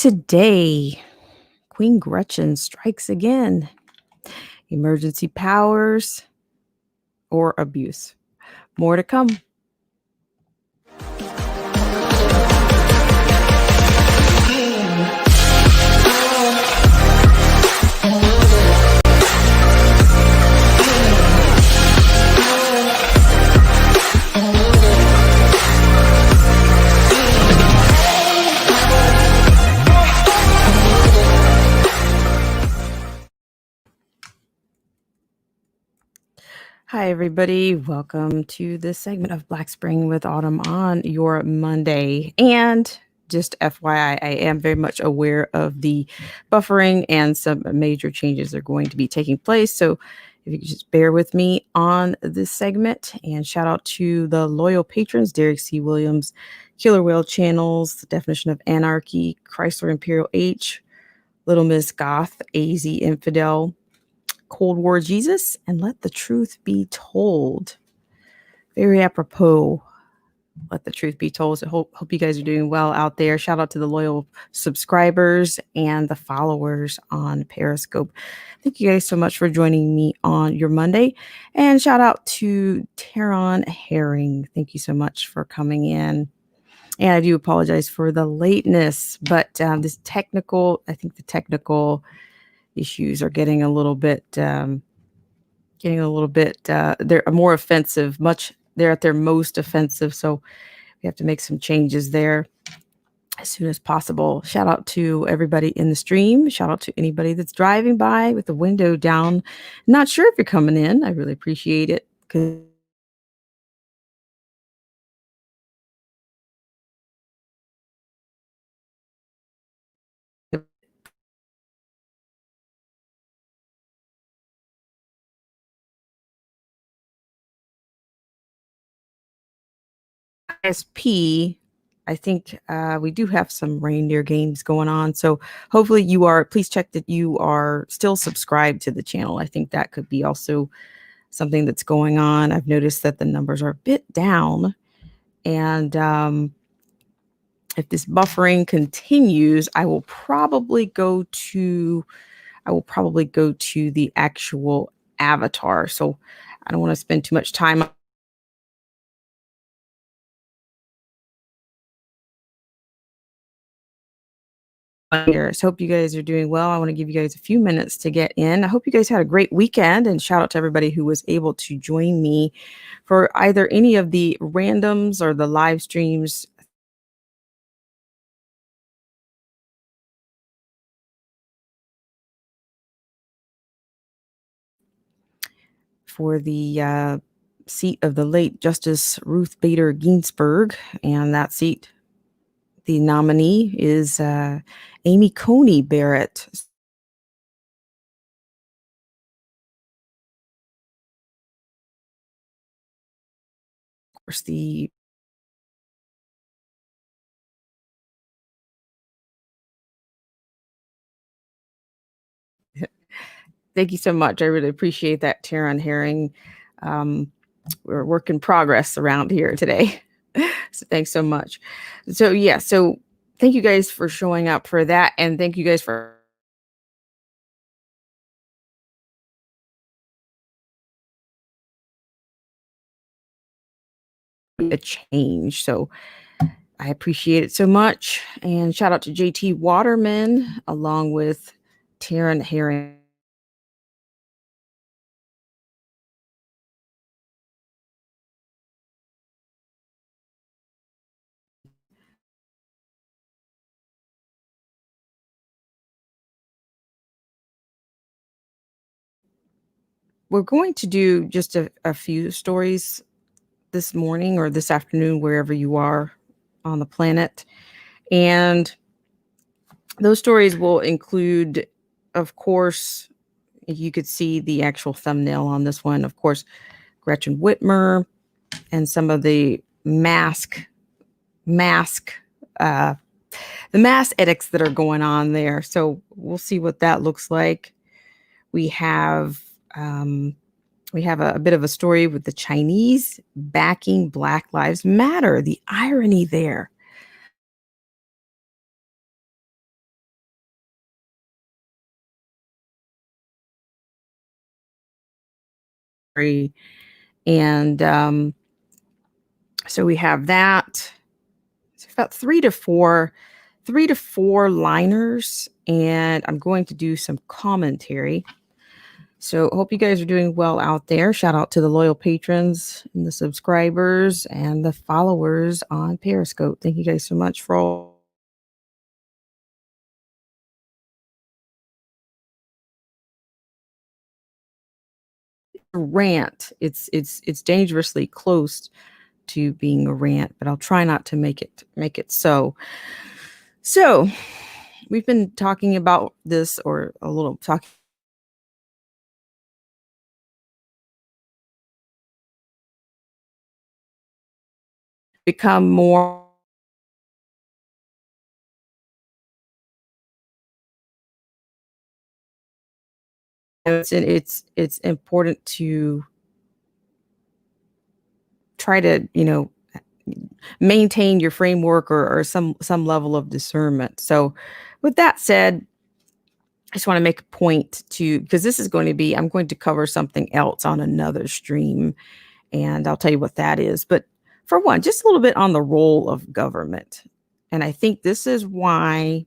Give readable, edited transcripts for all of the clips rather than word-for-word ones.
today, Queen Gretchen strikes again. Emergency powers or abuse. More to come. Hi, everybody. Welcome to this segment of Black Spring with Autumn on your Monday. And just FYI, I am very much aware of the buffering and some major changes are going to be taking place. So if you could just bear with me on this segment, and shout out to the loyal patrons, Derek C. Williams, Killer Whale Channels, The Definition of Anarchy, Chrysler Imperial H, Little Miss Goth, AZ Infidel, Cold War Jesus, and Let the Truth Be Told. Very apropos. Let the truth be told. So hope you guys are doing well out there. Shout out to the loyal subscribers and the followers on Periscope. Thank you guys so much for joining me on your Monday. And shout out to Teron Herring. Thank you so much for coming in. And I do apologize for the lateness, but I think the technical issues are getting a little bit they're more offensive. They're at their most offensive, so we have to make some changes there as soon as possible. Shout out to everybody in the stream. Shout out to anybody that's driving by with the window down. Not sure if you're coming in. I really appreciate it. ISP, I think we do have some reindeer games going on. So hopefully please check that you are still subscribed to the channel. I think that could be also something that's going on. I've noticed that the numbers are a bit down. And if this buffering continues, I will probably go to the actual avatar. So I don't want to spend too much time here. So hope you guys are doing well. I want to give you guys a few minutes to get in. I hope you guys had a great weekend, and shout out to everybody who was able to join me for either any of the randoms or the live streams. For the seat of the late Justice Ruth Bader Ginsburg, and that seat, the nominee is Amy Coney Barrett. Of course, thank you so much. I really appreciate that, Teron Herring. We're a work in progress around here today. So thanks so much. So thank you guys for showing up for that, and thank you guys for a change. So I appreciate it so much. And shout out to JT Waterman along with Teron Herring. We're going to do just a few stories this morning or this afternoon, wherever you are on the planet. And those stories will include, of course, you could see the actual thumbnail on this one, of course, Gretchen Whitmer and some of the mask the mass edicts that are going on there. So we'll see what that looks like. We have a bit of a story with the Chinese backing Black Lives Matter. The irony there. And so we have that. It's about 3 to 4 liners, and I'm going to do some commentary. So hope you guys are doing well out there. Shout out to the loyal patrons and the subscribers and the followers on Periscope. Thank you guys so much for all rant. It's dangerously close to being a rant, but I'll try not to make it so. So we've been talking about this, or a little talking, become more. It's important to try to maintain your framework, or some level of discernment. So with that said, I just want to make a point to, because this is going to be, I'm going to cover something else on another stream, and I'll tell you what that is. But for one, just a little bit on the role of government. And I think this is why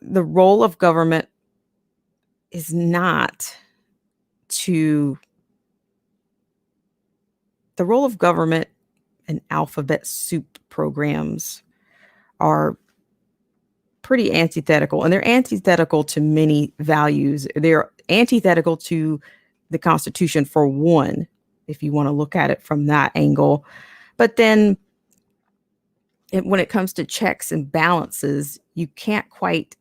the role of government is not to the role of government and alphabet soup programs are pretty antithetical, and they're antithetical to many values. They're antithetical to the Constitution, for one, if you want to look at it from that angle. But then when it comes to checks and balances, you can't quite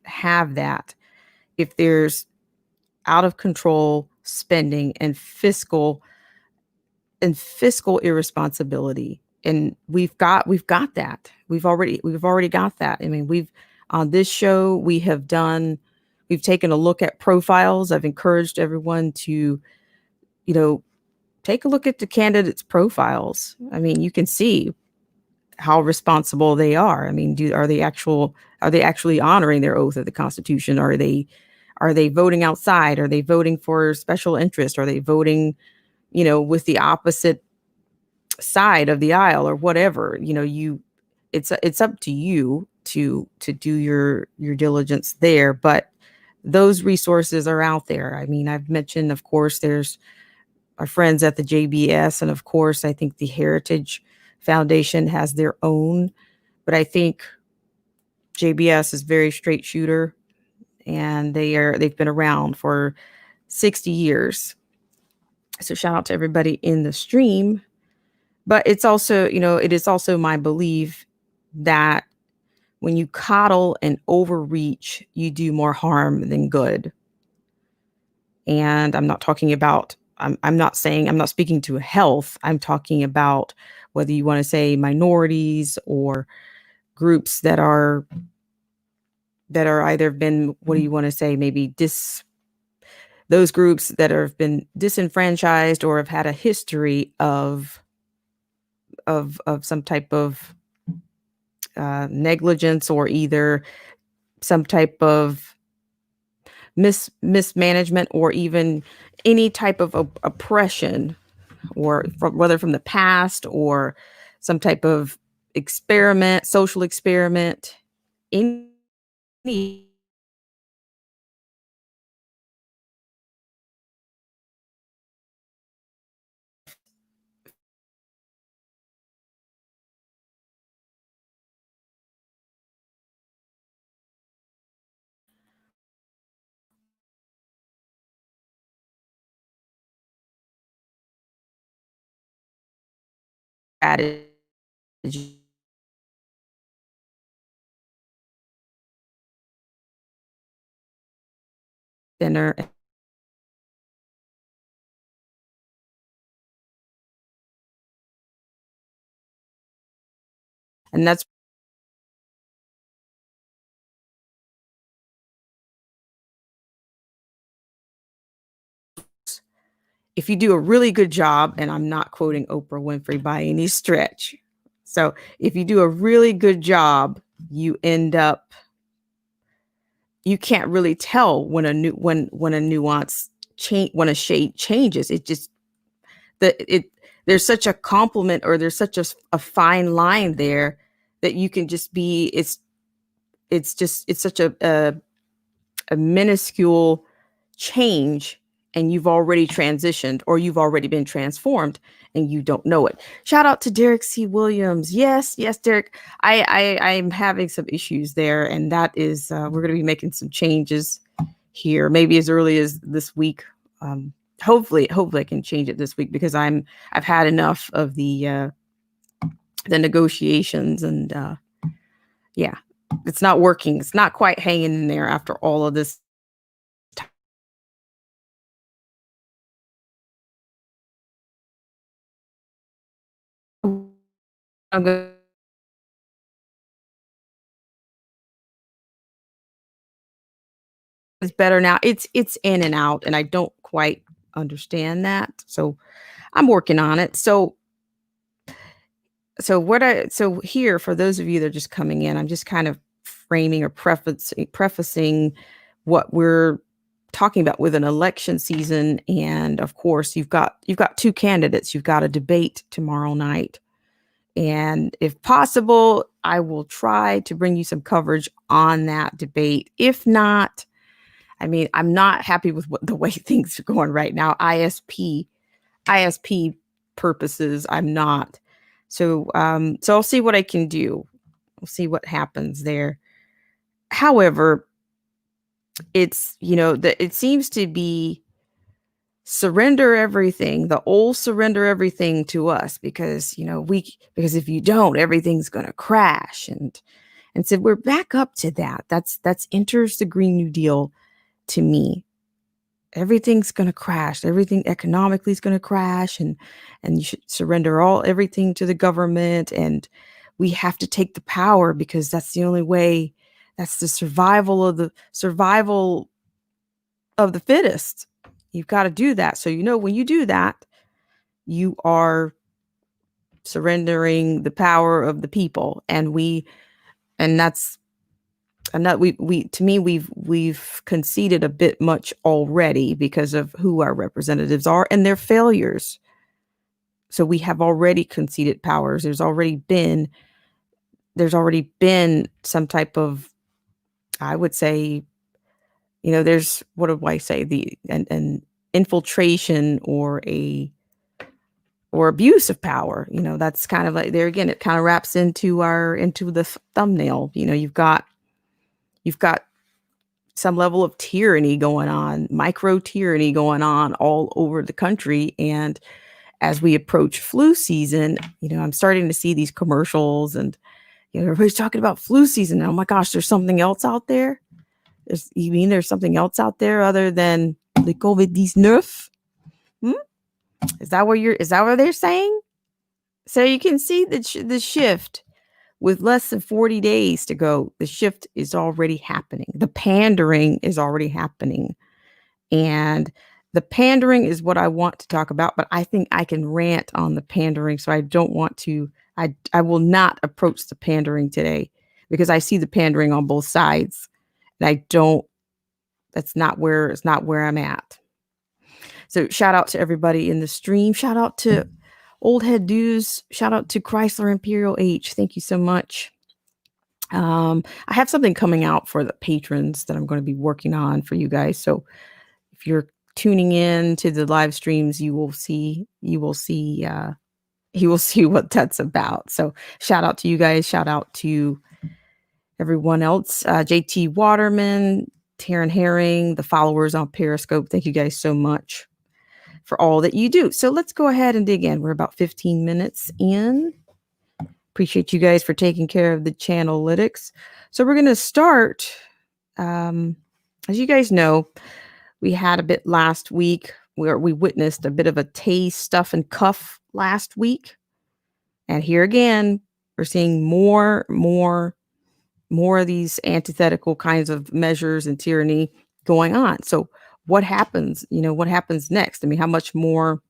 have that if there's out of control spending and fiscal irresponsibility. And we've got that. We've already got that. I mean, we've on this show, we've taken a look at profiles. I've encouraged everyone to, take a look at the candidates' profiles. I mean, you can see how responsible they are. I mean, are they actually honoring their oath of the Constitution? Are they voting outside? Are they voting for special interest? Are they voting, with the opposite side of the aisle, or whatever? It's up to you to do your diligence there. But those resources are out there. I mean, I've mentioned, of course, there's our friends at the JBS, and of course, I think the Heritage Foundation has their own. But I think JBS is very straight shooter, and they've been around for 60 years. So shout out to everybody in the stream. But it's also, it is also my belief that when you coddle and overreach, you do more harm than good. And I'm not talking about, I'm not speaking to health. I'm talking about whether you want to say minorities or groups that are either been, what do you want to say, maybe those groups that have been disenfranchised, or have had a history of some type of negligence, or either some type of mismanagement, or even any type of oppression, or whether from the past, or some type of social experiment, any strategy. Dinner. And that's if you do a really good job, and I'm not quoting Oprah Winfrey by any stretch. So if you do a really good job, you can't really tell when a nuance changes. It just it there's such a compliment, or there's such a fine line there that you can just be. It's such a minuscule change, and you've already transitioned, or you've already been transformed, and you don't know it. Shout out to Derek C. Williams. Yes, Derek. I'm having some issues there, and that is we're going to be making some changes here, maybe as early as this week. Hopefully I can change it this week, because I've had enough of the negotiations, and yeah, it's not working. It's not quite hanging in there after all of this. I'm going it's better now. It's in and out, and I don't quite understand that. So I'm working on it. So here, for those of you that are just coming in, I'm just kind of framing or prefacing what we're talking about with an election season. And of course, you've got two candidates. You've got a debate tomorrow night. And if possible, I will try to bring you some coverage on that debate. If not, I mean, I'm not happy with the way things are going right now. ISP purposes, I'm not. So I'll see what I can do. We'll see what happens there. However, it's, it seems to be surrender everything, the old surrender everything to us, because, because if you don't, everything's going to crash. And so we're back up to that. That's enters the Green New Deal to me. Everything's going to crash. Everything economically is going to crash, and you should surrender everything to the government, and we have to take the power, because that's the only way. That's the survival of the fittest. You've got to do that. So, when you do that, you are surrendering the power of the people, to me, we've conceded a bit much already, because of who our representatives are and their failures. So we have already conceded powers. There's already been some type of, I would say, there's, what do I say, an infiltration or abuse of power. That's kind of like, there again, it kind of wraps into the thumbnail. You've got some level of tyranny going on, micro tyranny going on all over the country. And as we approach flu season, I'm starting to see these commercials, and everybody's talking about flu season. And oh my gosh, there's something else out there. You mean there's something else out there other than the COVID-19? Is that what they're saying? So you can see the shift. With less than 40 days to go, the shift is already happening. The pandering is already happening. And the pandering is what I want to talk about, but I think I can rant on the pandering. So I don't want to, I will not approach the pandering today, because I see the pandering on both sides. And it's not where I'm at. So shout out to everybody in the stream. Shout out to Old Head Dues. Shout out to Chrysler Imperial H. Thank you so much. I have something coming out for the patrons that I'm going to be working on for you guys. So if you're tuning in to the live streams, you will see what that's about. So shout out to you guys. Shout out to everyone else. JT Waterman, Taryn Herring, the followers on Periscope. Thank you guys so much for all that you do. So let's go ahead and dig in. We're about 15 minutes in. Appreciate you guys for taking care of the channelytics. So we're going to start, as you guys know, we had a bit last week where we witnessed a bit of a tase, stuff, and cuff last week. And here again, we're seeing more of these antithetical kinds of measures and tyranny going on. So what happens? What happens next? I mean, how much more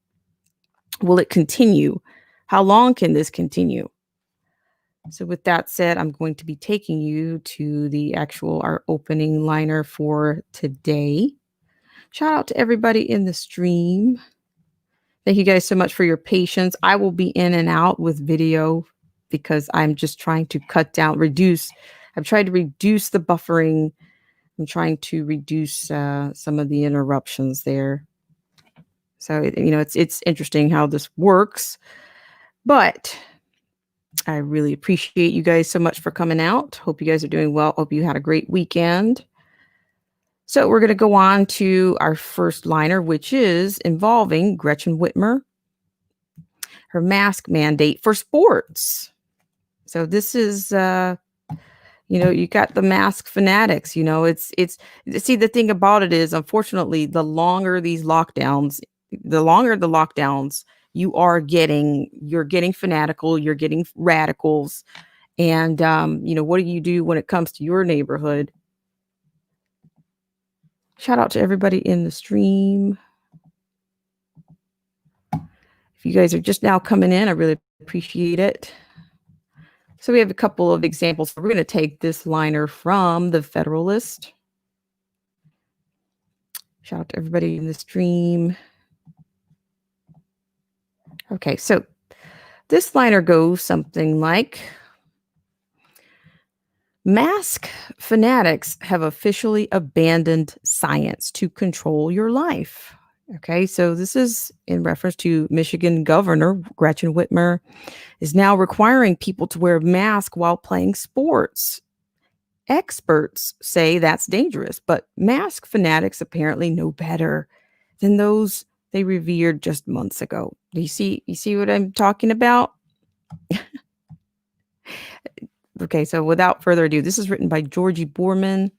will it continue? How long can this continue? So with that said, I'm going to be taking you to our opening liner for today. Shout out to everybody in the stream. Thank you guys so much for your patience. I will be in and out with video because I'm just trying to I've tried to reduce the buffering. I'm trying to reduce some of the interruptions there. So, it's interesting how this works, but I really appreciate you guys so much for coming out. Hope you guys are doing well. Hope you had a great weekend. So we're going to go on to our first liner, which is involving Gretchen Whitmer, her mask mandate for sports. So this is, you got the mask fanatics. It's see, the thing about it is, unfortunately, the longer the lockdowns, you're getting fanatical, you're getting radicals. And, what do you do when it comes to your neighborhood? Shout out to everybody in the stream. If you guys are just now coming in, I really appreciate it. So we have a couple of examples. We're going to take this liner from the Federalist. Shout out to everybody in the stream. Okay, so this liner goes something like, mask fanatics have officially abandoned science to control your life. Okay, so this is in reference to Michigan Governor Gretchen Whitmer is now requiring people to wear a mask while playing sports. Experts say that's dangerous, but mask fanatics apparently know better than those they revered just months ago. Do you see what I'm talking about? Okay, so without further ado, this is written by Georgie Borman.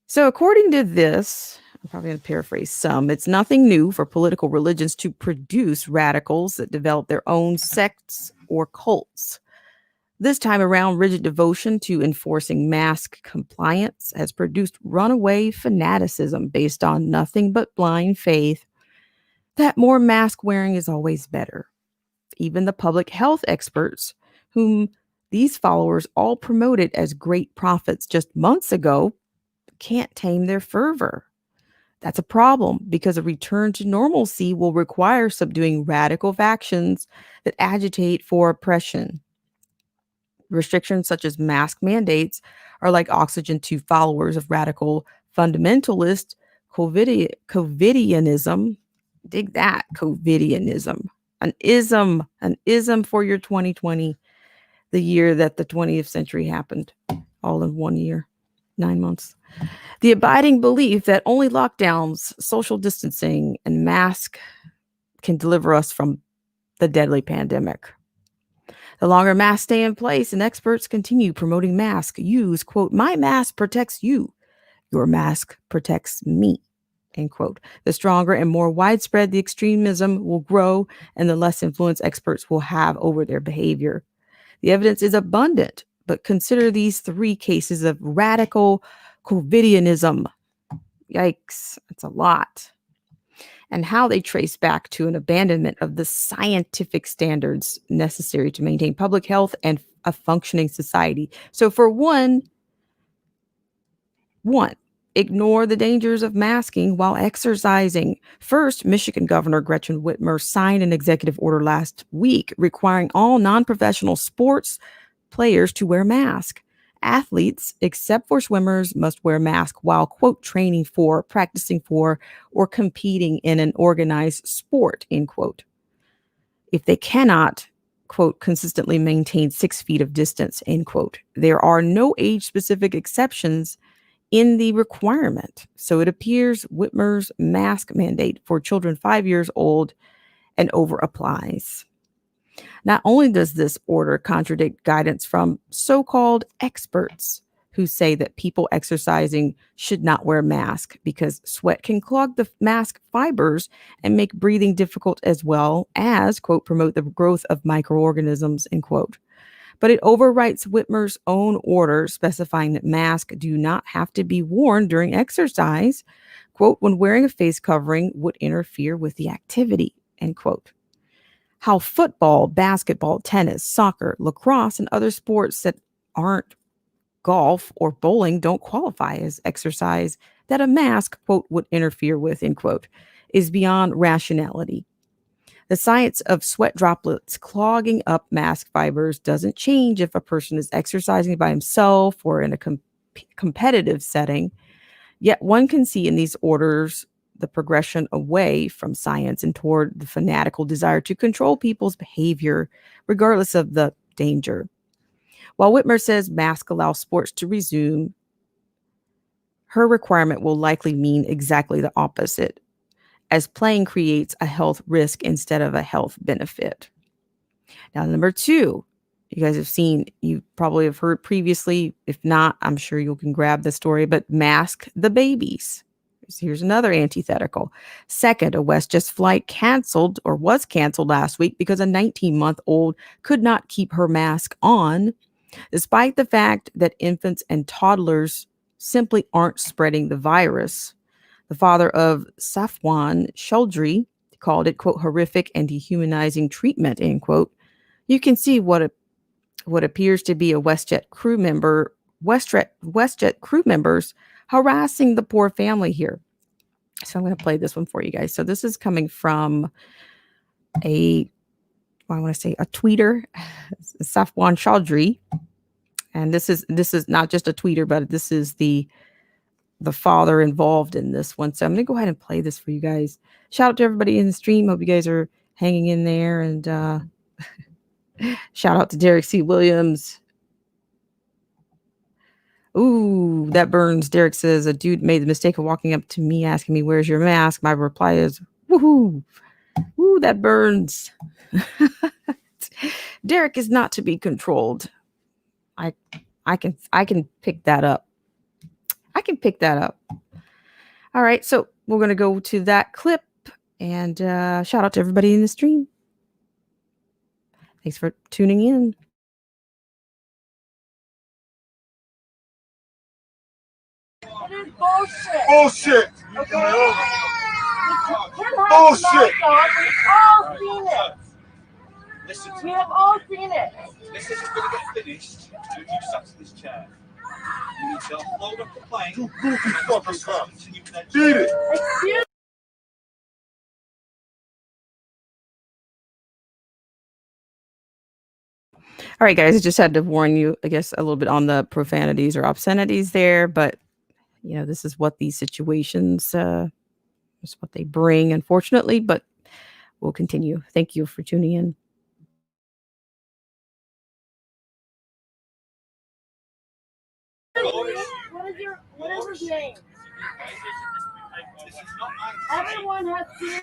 So according to this, I'm probably going to paraphrase some, it's nothing new for political religions to produce radicals that develop their own sects or cults. This time around, rigid devotion to enforcing mask compliance has produced runaway fanaticism based on nothing but blind faith that more mask wearing is always better. Even the public health experts, whom these followers all promoted as great prophets just months ago, can't tame their fervor. That's a problem because a return to normalcy will require subduing radical factions that agitate for oppression. Restrictions such as mask mandates are like oxygen to followers of radical fundamentalist COVIDianism. Dig that, COVIDianism. An ism for your 2020. The year that the 20th century happened, all in 1 year, 9 months. The abiding belief that only lockdowns, social distancing, and mask can deliver us from the deadly pandemic. The longer masks stay in place and experts continue promoting mask use, quote, my mask protects you, your mask protects me, end quote. The stronger and more widespread the extremism will grow and the less influence experts will have over their behavior. The evidence is abundant, but consider these 3 cases of radical COVIDianism. Yikes, it's a lot. And how they trace back to an abandonment of the scientific standards necessary to maintain public health and a functioning society. So for one, ignore the dangers of masking while exercising. First, Michigan Governor Gretchen Whitmer signed an executive order last week requiring all non-professional sports players to wear masks. Athletes, except for swimmers, must wear masks while, quote, training for, practicing for, or competing in an organized sport, end quote. If they cannot, quote, consistently maintain 6 feet of distance, end quote. There are no age-specific exceptions in the requirement. So it appears Whitmer's mask mandate for children 5 years old and over applies. Not only does this order contradict guidance from so-called experts who say that people exercising should not wear masks because sweat can clog the mask fibers and make breathing difficult, as well as, quote, promote the growth of microorganisms, end quote. But it overwrites Whitmer's own order specifying that masks do not have to be worn during exercise, quote, when wearing a face covering would interfere with the activity, end quote. How football, basketball, tennis, soccer, lacrosse, and other sports that aren't golf or bowling don't qualify as exercise that a mask, quote, would interfere with, end quote, is beyond rationality. The science of sweat droplets clogging up mask fibers doesn't change if a person is exercising by himself or in a competitive setting. Yet one can see in these orders the progression away from science and toward the fanatical desire to control people's behavior, regardless of the danger. While Whitmer says masks allow sports to resume, her requirement will likely mean exactly the opposite, as playing creates a health risk instead of a health benefit. Now, number two, you guys have seen, you probably have heard previously. If not, I'm sure you can grab the story, but mask the babies. Here's another antithetical. Second, a WestJet flight was canceled last week because a 19-month-old could not keep her mask on, despite the fact that infants and toddlers simply aren't spreading the virus. The father of Safwan Choudhury called it, quote, horrific and dehumanizing treatment, end quote. You can see what appears to be a WestJet crew members harassing the poor family here. So I'm going to play this one for you guys. So this is coming from a tweeter, Safwan Choudhury. And this is not just a tweeter, but this is the father involved in this one. So I'm going to go ahead and play this for you guys. Shout out to everybody in the stream. Hope you guys are hanging in there. And shout out to Derek C. Williams. Ooh, that burns. Derek says, a dude made the mistake of walking up to me asking me, where's your mask? My reply is, woohoo. Ooh, that burns. Derek is not to be controlled. I can pick that up. I can pick that up. All right, so we're going to go to that clip and shout out to everybody in the stream. Thanks for tuning in. Bullshit. Bullshit. Okay. Bullshit. We've all seen it. Listen, we have all seen it. This isn't going to get finished until you sat in this chair. You need to load up the plane. You goofy fucking cops. Beat it. Excuse. All right, guys, I just had to warn you, I guess, a little bit on the profanities or obscenities there, but you know, this is what these situations, is what they bring, unfortunately, but we'll continue. Thank you for tuning in. What is his name? Everyone has seen.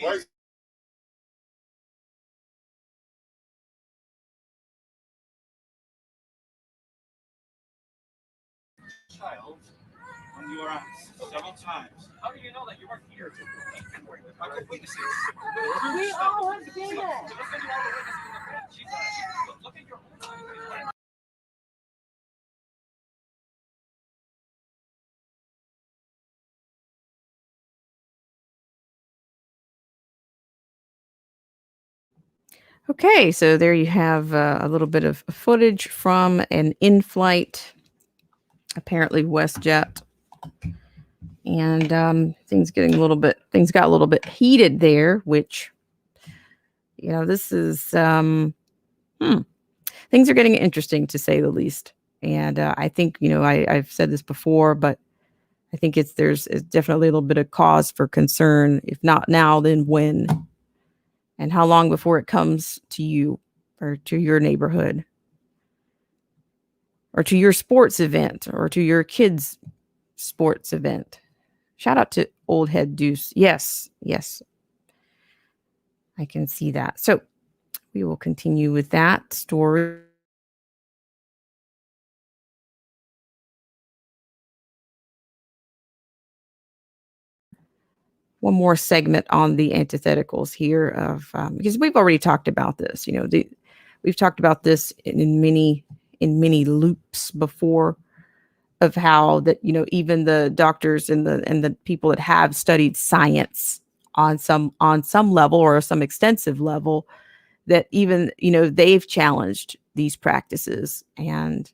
What? Child on your ass several times. How do you know that you weren't here to I could witness it. We all have seen it. Look at your own. Okay, so there you have a little bit of footage from an in-flight, apparently WestJet, and things got a little bit heated there, which, you know, this is things are getting interesting, to say the least. And I think, you know, I've said this before, but I think there's definitely a little bit of cause for concern. If not now, then when? And how long before it comes to you or to your neighborhood or to your sports event or to your kids' sports event? Shout out to Old Head Deuce. Yes, I can see that. So we will continue with that story. One more segment on the antitheticals here of because we've already talked about this. You know, we've talked about this in many loops before, of how that, you know, even the doctors and the people that have studied science on some level or some extensive level that even, they've challenged these practices. And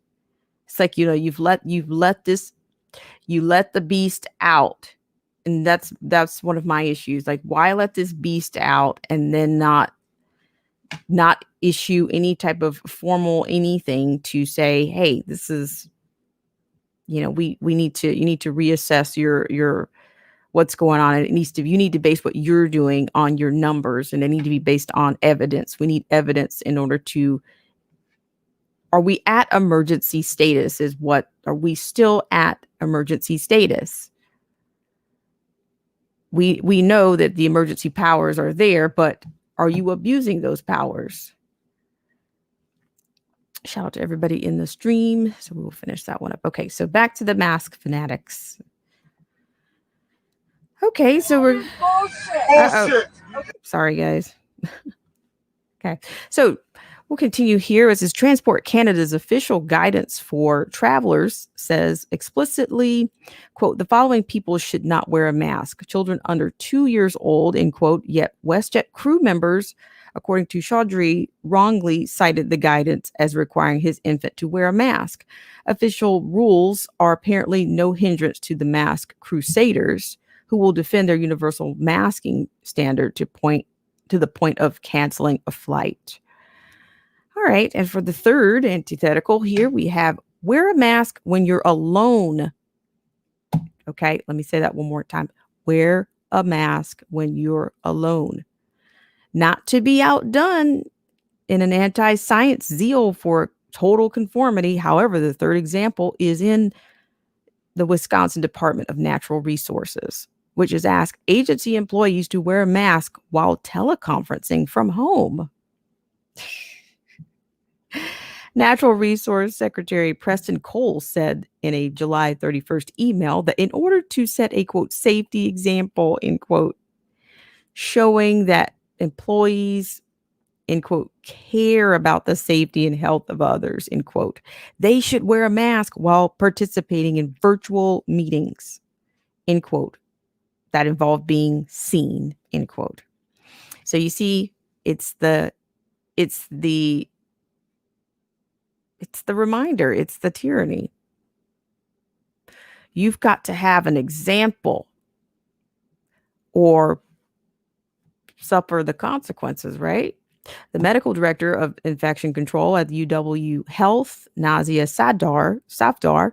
it's like, you let the beast out. And that's one of my issues. Like, why let this beast out and then not issue any type of formal anything to say, hey, this is, you need to reassess your what's going on. And you need to base what you're doing on your numbers, and they need to be based on evidence. We need evidence in order to, are we at emergency status? Are we still at emergency status? We know that the emergency powers are there, but are you abusing those powers? Shout out to everybody in the stream. So we will finish that one up. Okay, so back to the mask fanatics. Okay, so we're Bullshit. Sorry, guys. Okay, so we'll continue here. As is Transport Canada's official guidance for travelers says explicitly, quote, the following people should not wear a mask: children under 2 years old, end quote. Yet WestJet crew members, according to Chaudhry, wrongly cited the guidance as requiring his infant to wear a mask. Official rules are apparently no hindrance to the mask crusaders, who will defend their universal masking standard to the point of canceling a flight. All right, and for the third antithetical here, we have wear a mask when you're alone. Okay, let me say that one more time. Wear a mask when you're alone. Not to be outdone in an anti-science zeal for total conformity. However, the third example is in the Wisconsin Department of Natural Resources, which has asked agency employees to wear a mask while teleconferencing from home. Natural Resource Secretary Preston Cole said in a July 31st email that in order to set a, quote, safety example, end quote, showing that employees, end quote, care about the safety and health of others, end quote, they should wear a mask while participating in virtual meetings, end quote, that involve being seen, end quote. So you see, it's the reminder, it's the tyranny. You've got to have an example or suffer the consequences, right? The medical director of infection control at UW Health, Nazia Safdar,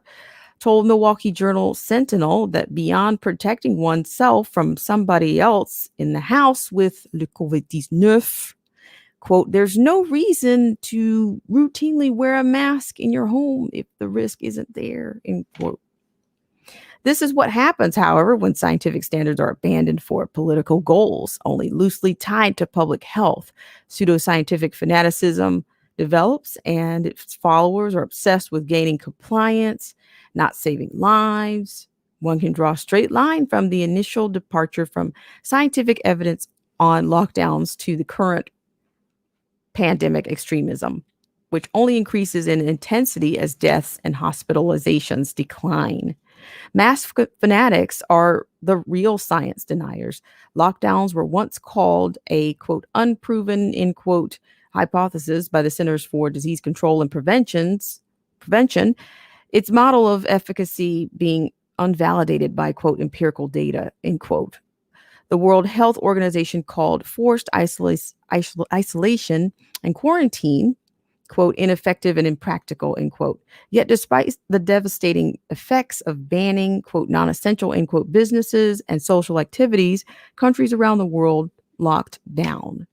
told Milwaukee Journal Sentinel that beyond protecting oneself from somebody else in the house with le COVID-19, quote, there's no reason to routinely wear a mask in your home if the risk isn't there, end quote. This is what happens, however, when scientific standards are abandoned for political goals, only loosely tied to public health. Pseudoscientific fanaticism develops, and its followers are obsessed with gaining compliance, not saving lives. One can draw a straight line from the initial departure from scientific evidence on lockdowns to the current pandemic extremism, which only increases in intensity as deaths and hospitalizations decline. Mask fanatics are the real science deniers. Lockdowns were once called a, quote, unproven, end quote, hypothesis by the Centers for Disease Control and Prevention, its model of efficacy being unvalidated by, quote, empirical data, end quote. The World Health Organization called forced isolation and quarantine, quote, ineffective and impractical, end quote. Yet despite the devastating effects of banning, quote, non-essential, end quote, businesses and social activities, countries around the world locked down.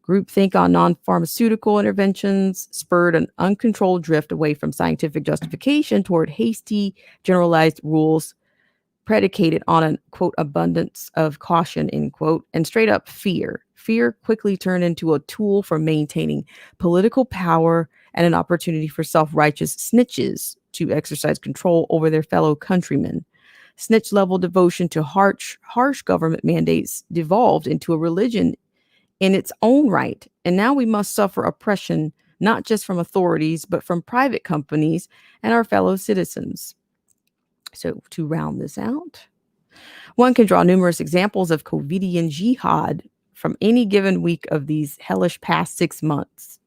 Groupthink on non-pharmaceutical interventions spurred an uncontrolled drift away from scientific justification toward hasty, generalized rules predicated on a, quote, abundance of caution, end quote, and straight up fear. Fear quickly turned into a tool for maintaining political power and an opportunity for self-righteous snitches to exercise control over their fellow countrymen. Snitch-level devotion to harsh government mandates devolved into a religion in its own right, and now we must suffer oppression not just from authorities, but from private companies and our fellow citizens. So to round this out, one can draw numerous examples of COVIDian jihad from any given week of these hellish past 6 months.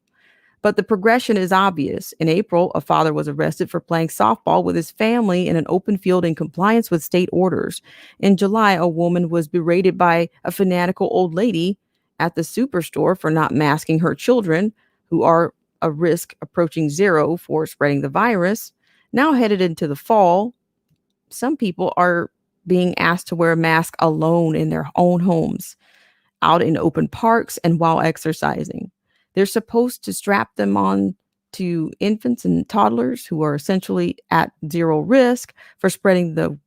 But the progression is obvious. In April, a father was arrested for playing softball with his family in an open field in compliance with state orders. In July, a woman was berated by a fanatical old lady at the superstore for not masking her children, who are a risk approaching zero for spreading the virus. Now headed into the fall, some people are being asked to wear a mask alone in their own homes, out in open parks, and while exercising. They're supposed to strap them on to infants and toddlers who are essentially at zero risk for spreading the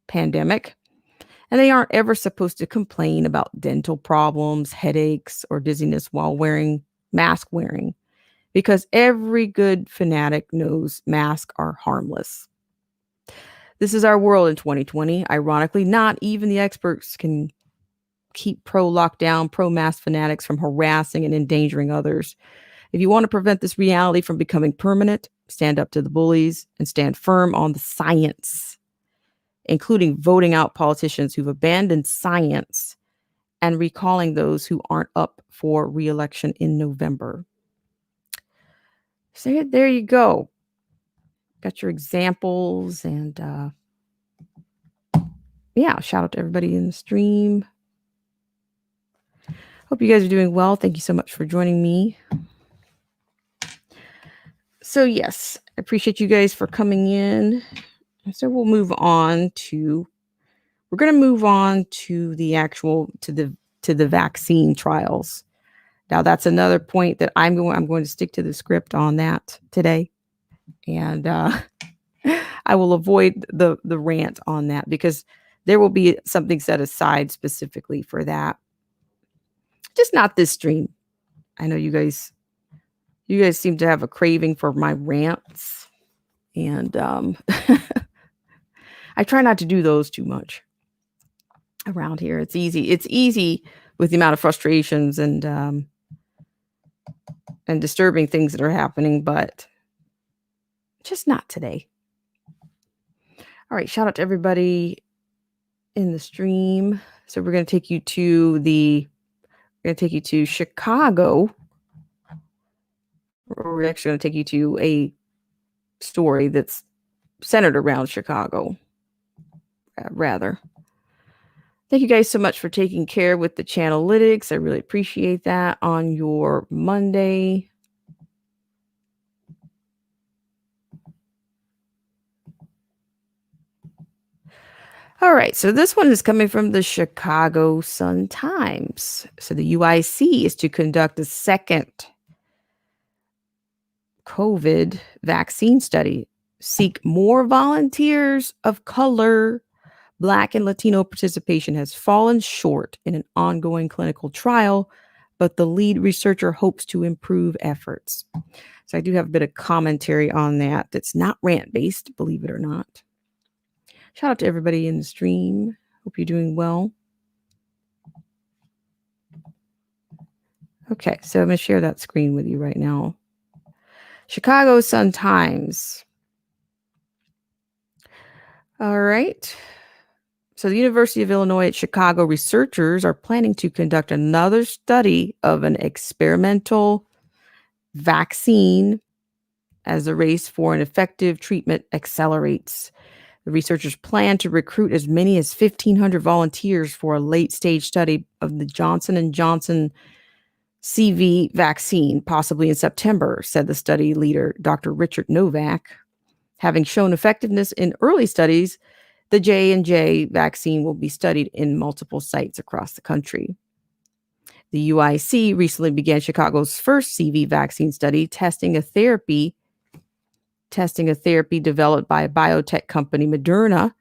pandemic. And they aren't ever supposed to complain about dental problems, headaches, or dizziness while mask wearing, because every good fanatic knows masks are harmless. This is our world in 2020. Ironically, not even the experts can keep pro-lockdown, pro-mask fanatics from harassing and endangering others. If you want to prevent this reality from becoming permanent, stand up to the bullies and stand firm on the science, including voting out politicians who've abandoned science and recalling those who aren't up for re-election in November. So there you go. Got your examples, and shout out to everybody in the stream. Hope you guys are doing well. Thank you so much for joining me. So yes, I appreciate you guys for coming in. So we're going to move on to the vaccine trials. Now that's another point that I'm going to stick to the script on that today. And I will avoid the rant on that, because there will be something set aside specifically for that. Just not this stream. I know you guys seem to have a craving for my rants, and I try not to do those too much around here. It's easy with the amount of frustrations and disturbing things that are happening, but just not today. All right, shout out to everybody in the stream. So we're going to take you to Chicago. We're actually going to take you to a story that's centered around Chicago, rather. Thank you guys so much for taking care with the Channelytics. I really appreciate that on your Monday. All right, so this one is coming from the Chicago Sun-Times. So the UIC is to conduct a second COVID vaccine study, seek more volunteers of color. Black and Latino participation has fallen short in an ongoing clinical trial, but the lead researcher hopes to improve efforts. So I do have a bit of commentary on that. That's not rant-based, believe it or not. Shout out to everybody in the stream. Hope you're doing well. Okay, so I'm going to share that screen with you right now. Chicago Sun-Times. All right. So the University of Illinois at Chicago researchers are planning to conduct another study of an experimental vaccine as the race for an effective treatment accelerates. The researchers plan to recruit as many as 1,500 volunteers for a late-stage study of the Johnson & Johnson CV vaccine, possibly in September, said the study leader, Dr. Richard Novak. Having shown effectiveness in early studies, the J&J vaccine will be studied in multiple sites across the country. The UIC recently began Chicago's first CV vaccine study, testing a therapy developed by biotech company Moderna.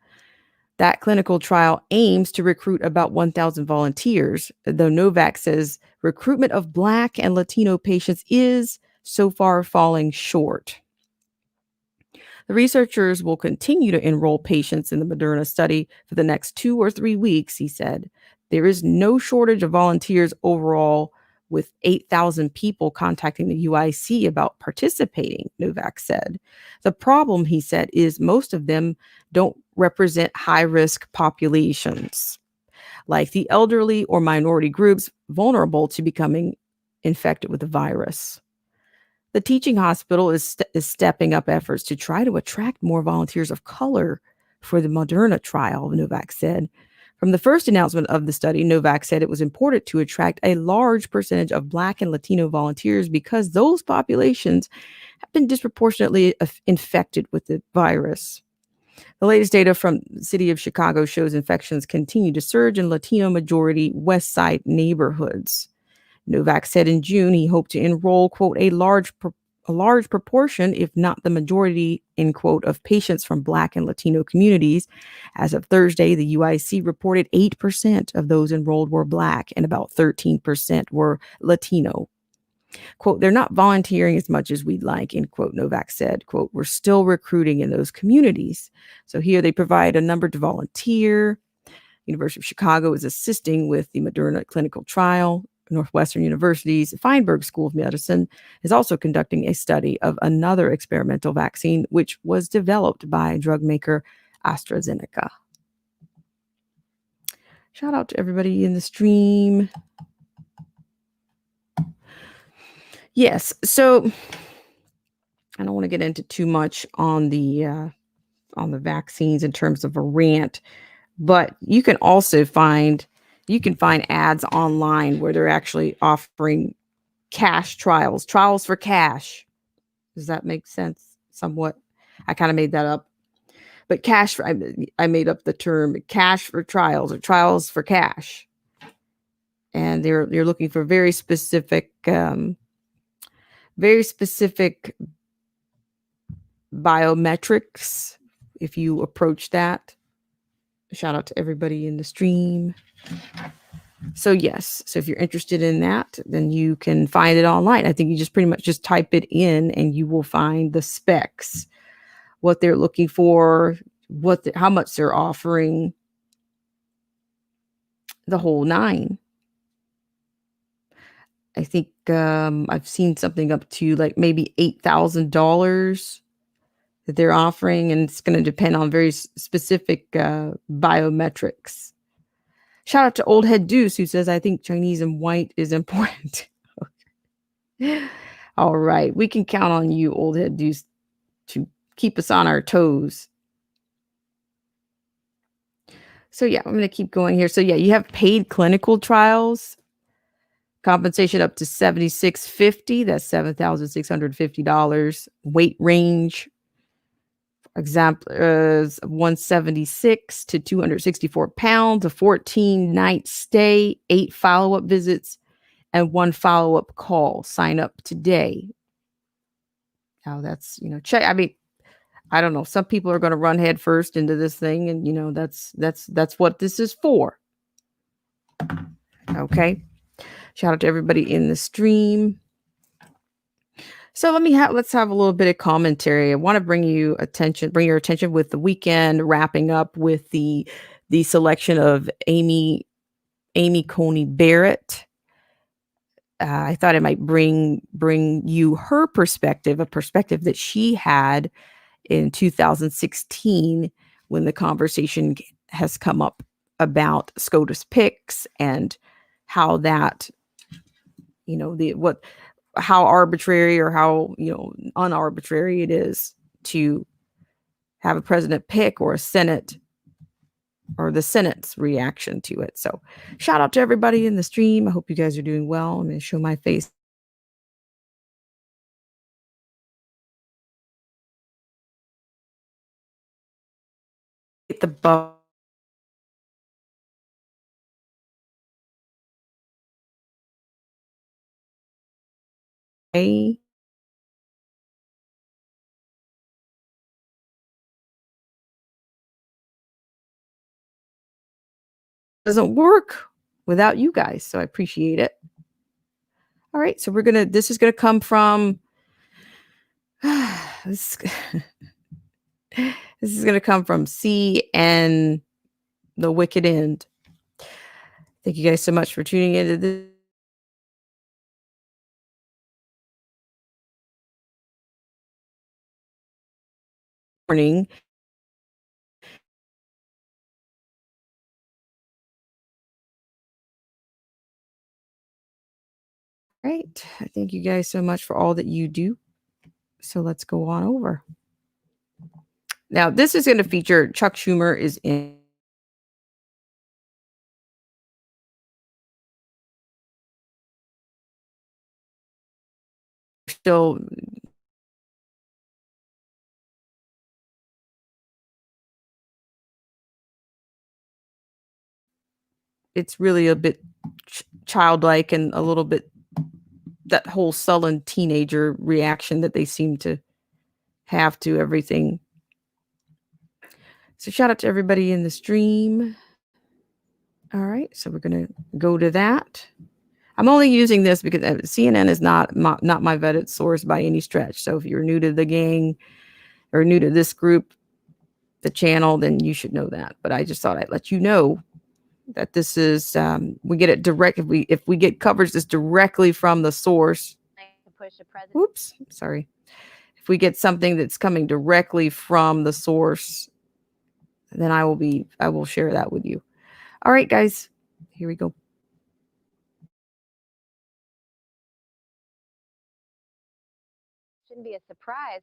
That clinical trial aims to recruit about 1,000 volunteers, though Novak says recruitment of Black and Latino patients is so far falling short. The researchers will continue to enroll patients in the Moderna study for the next 2 or 3 weeks, he said. There is no shortage of volunteers overall, with 8,000 people contacting the UIC about participating, Novak said. The problem, he said, is most of them don't represent high-risk populations. like the elderly or minority groups vulnerable to becoming infected with the virus. The teaching hospital is stepping up efforts to try to attract more volunteers of color for the Moderna trial, Novak said. From the first announcement of the study, Novak said it was important to attract a large percentage of Black and Latino volunteers because those populations have been disproportionately infected with the virus. The latest data from the city of Chicago shows infections continue to surge in Latino majority West Side neighborhoods. Novak said in June he hoped to enroll, quote, a large proportion, if not the majority, end quote, of patients from Black and Latino communities. As of Thursday, the UIC reported 8% of those enrolled were Black and about 13% were Latino. Quote, they're not volunteering as much as we'd like, end quote, Novak said. Quote, we're still recruiting in those communities. So here they provide a number to volunteer. University of Chicago is assisting with the Moderna clinical trial. Northwestern University's Feinberg School of Medicine is also conducting a study of another experimental vaccine, which was developed by drug maker AstraZeneca. Shout out to everybody in the stream. Yes, so I don't want to get into too much on the vaccines in terms of a rant, but you can also find ads online where they're actually offering cash trials for cash. Does that make sense? Somewhat. I kind of made that up, but I made up the term cash for trials or trials for cash, and you're looking for very specific biometrics. If you approach that, shout out to everybody in the stream. So yes, so if you're interested in that, then you can find it online. I think you just pretty much just type it in and you will find the specs, what they're looking for, how much they're offering, the whole nine. I think I've seen something up to like maybe $8,000 that they're offering, and it's going to depend on very specific biometrics. Shout out to Old Head Deuce, who says, I think Chinese and white is important. All right. We can count on you, Old Head Deuce, to keep us on our toes. So yeah, I'm going to keep going here. So yeah, you have paid clinical trials. Compensation up to $76.50. That's $7,650. Weight range, example, 176 to 264 pounds, a 14-night stay, 8 follow-up visits, and 1 follow-up call. Sign up today. Now that's, check. I mean, I don't know. Some people are going to run head first into this thing, and that's what this is for. Okay. Shout out to everybody in the stream. So let's have a little bit of commentary. I want to bring your attention with the weekend wrapping up with the selection of Amy Coney Barrett. I thought I might bring you her perspective, a perspective that she had in 2016 when the conversation has come up about SCOTUS picks and how that, how arbitrary or how, unarbitrary it is to have a president pick or a Senate or the Senate's reaction to it. So shout out to everybody in the stream. I hope you guys are doing well. I'm going to show my face. Hit the button. Doesn't work without you guys, so I appreciate it. All right, so this is gonna come from this is gonna come from C and the Wicked End. Thank you guys so much for tuning into this morning. right. Thank you guys so much for all that you do. So let's go on over. Now, this is going to feature Chuck Schumer is in. Still it's really a bit childlike and a little bit that whole sullen teenager reaction that they seem to have to everything. So shout out to everybody in the stream. All right, so we're going to go to that. I'm only using this because CNN is not my vetted source by any stretch. So if you're new to the gang or new to this group, the channel, then you should know that. But I just thought I'd let you know that this is we get it direct. If we get coverage that's directly from the source. Oops, sorry. If we get something that's coming directly from the source, then I will share that with you. All right, guys, here we go. Shouldn't be a surprise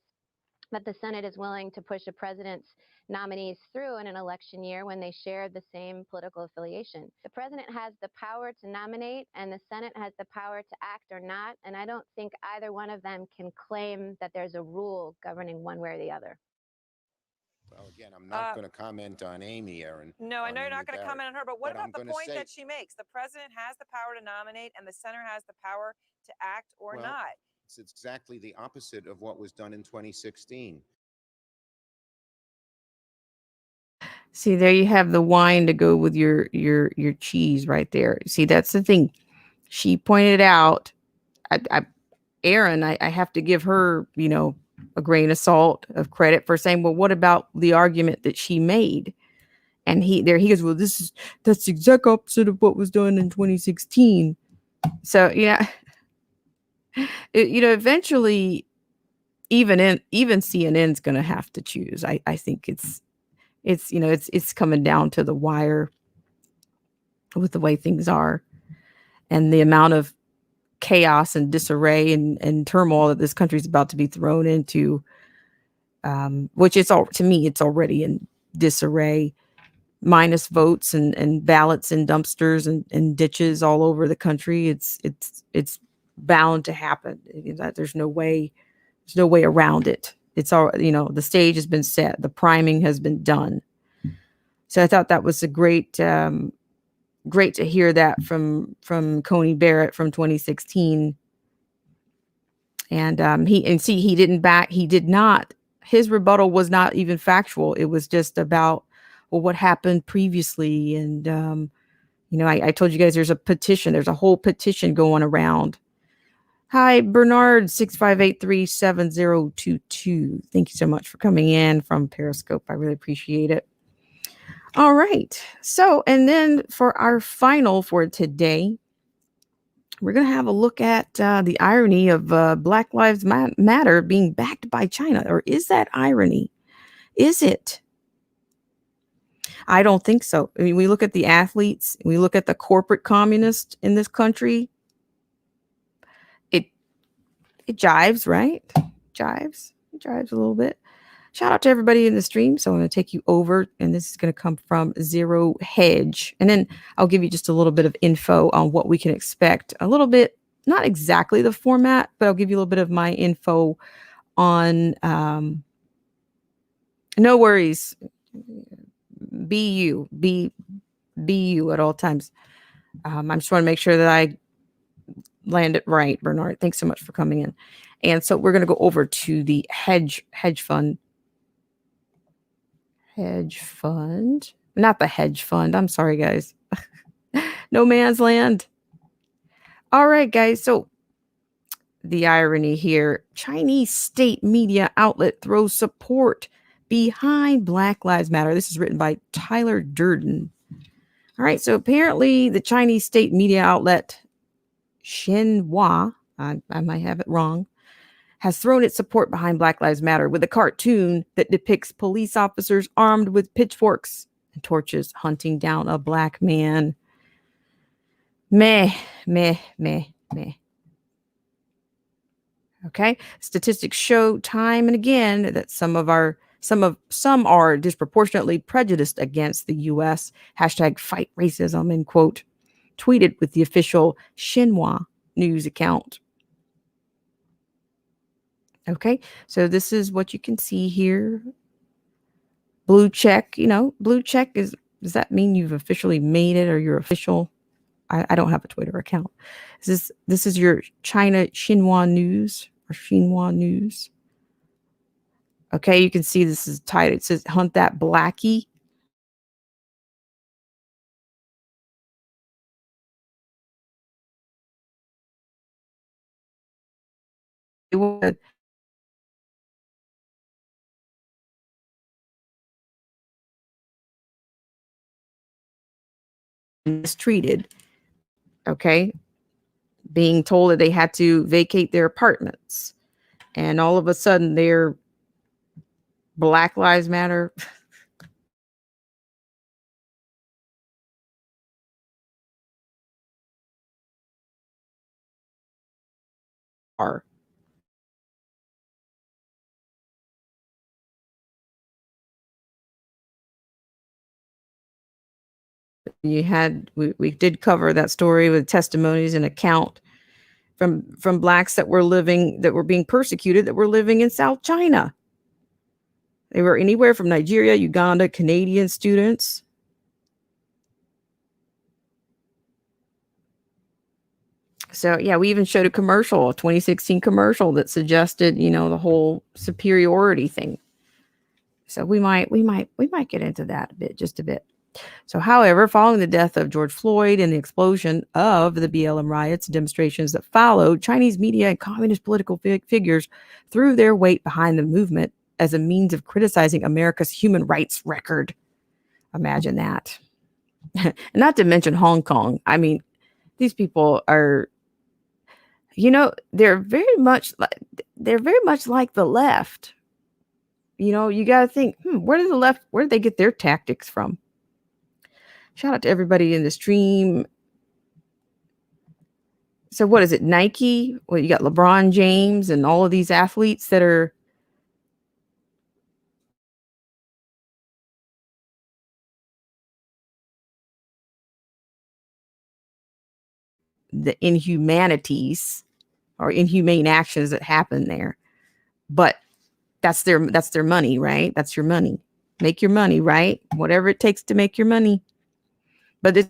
that the Senate is willing to push a president's nominees through in an election year when they share the same political affiliation. The president has the power to nominate and the Senate has the power to act or not, and I don't think either one of them can claim that there's a rule governing one way or the other. Well, again, I'm not going to comment on Amy, Aaron. No, I know you're not going to comment on her, but what about the point that she makes? The president has the power to nominate and the Senate has the power to act or not. It's exactly the opposite of what was done in 2016. See, there you have the wine to go with your cheese right there. See, that's the thing. She pointed out, Aaron, I have to give her, a grain of salt of credit for saying, well, what about the argument that she made? And he goes, well, that's the exact opposite of what was done in 2016. So, yeah, eventually even CNN's going to have to choose. I think it's coming down to the wire with the way things are and the amount of chaos and disarray and turmoil that this country is about to be thrown into, which to me, it's already in disarray, minus votes and ballots in dumpsters and ditches all over the country. It's bound to happen. There's no way around it. It's all, the stage has been set. The priming has been done. So I thought that was a great to hear that from Coney Barrett from 2016. And his rebuttal was not even factual. It was just about, well, what happened previously. And, I told you guys there's a petition. There's a whole petition going around. Hi, Bernard, 658-37022. Thank you so much for coming in from Periscope. I really appreciate it. All right. So, and then for our final for today, we're going to have a look at the irony of Black Lives Matter being backed by China. Or is that irony? Is it? I don't think so. I mean, we look at the athletes, we look at the corporate communists in this country. It jives, right? Jives a little bit. Shout out to everybody in the stream. So I'm going to take you over, and this is going to come from Zero Hedge. And then I'll give you just a little bit of info on what we can expect. A little bit, not exactly the format, but I'll give you a little bit of my info on no worries. Be you at all times. I just want to make sure that I land it right, Bernard. Thanks so much for coming in. And so we're going to go over to the hedge fund. Hedge fund. Not the hedge fund. I'm sorry, guys. No man's land. All right, guys. So the irony here, Chinese state media outlet throws support behind Black Lives Matter. This is written by Tyler Durden. All right. So apparently the Chinese state media outlet Xinhua, I might have it wrong, has thrown its support behind Black Lives Matter with a cartoon that depicts police officers armed with pitchforks and torches hunting down a black man. Meh. Okay. Statistics show time and again that some are disproportionately prejudiced against the US. Hashtag fight racism, end quote, tweeted with the official Xinhua news account. Okay. So this is what you can see here. Blue check, blue check does that mean you've officially made it or you're official? I don't have a Twitter account. This is your China Xinhua news or Xinhua news. Okay, you can see this is titled. It says "Hunt That Blackie." It was mistreated. Okay, being told that they had to vacate their apartments, and all of a sudden they're Black Lives Matter. Are we did cover that story with testimonies and account from blacks that were being persecuted, that were living in South China. They were anywhere from Nigeria, Uganda, Canadian students. So yeah, we even showed a 2016 commercial that suggested, the whole superiority thing. So we might get into that just a bit. So, however, following the death of George Floyd and the explosion of the BLM riots and demonstrations that followed, Chinese media and communist political figures threw their weight behind the movement as a means of criticizing America's human rights record. Imagine that. And not to mention Hong Kong. I mean, these people are, they're very much like the left. You got to think, where did they get their tactics from? Shout out to everybody in the stream. So what is it? Nike? Well, you got LeBron James and all of these athletes that are the inhumanities or inhumane actions that happen there. But that's their money, right? That's your money. Make your money, right? Whatever it takes to make your money. But this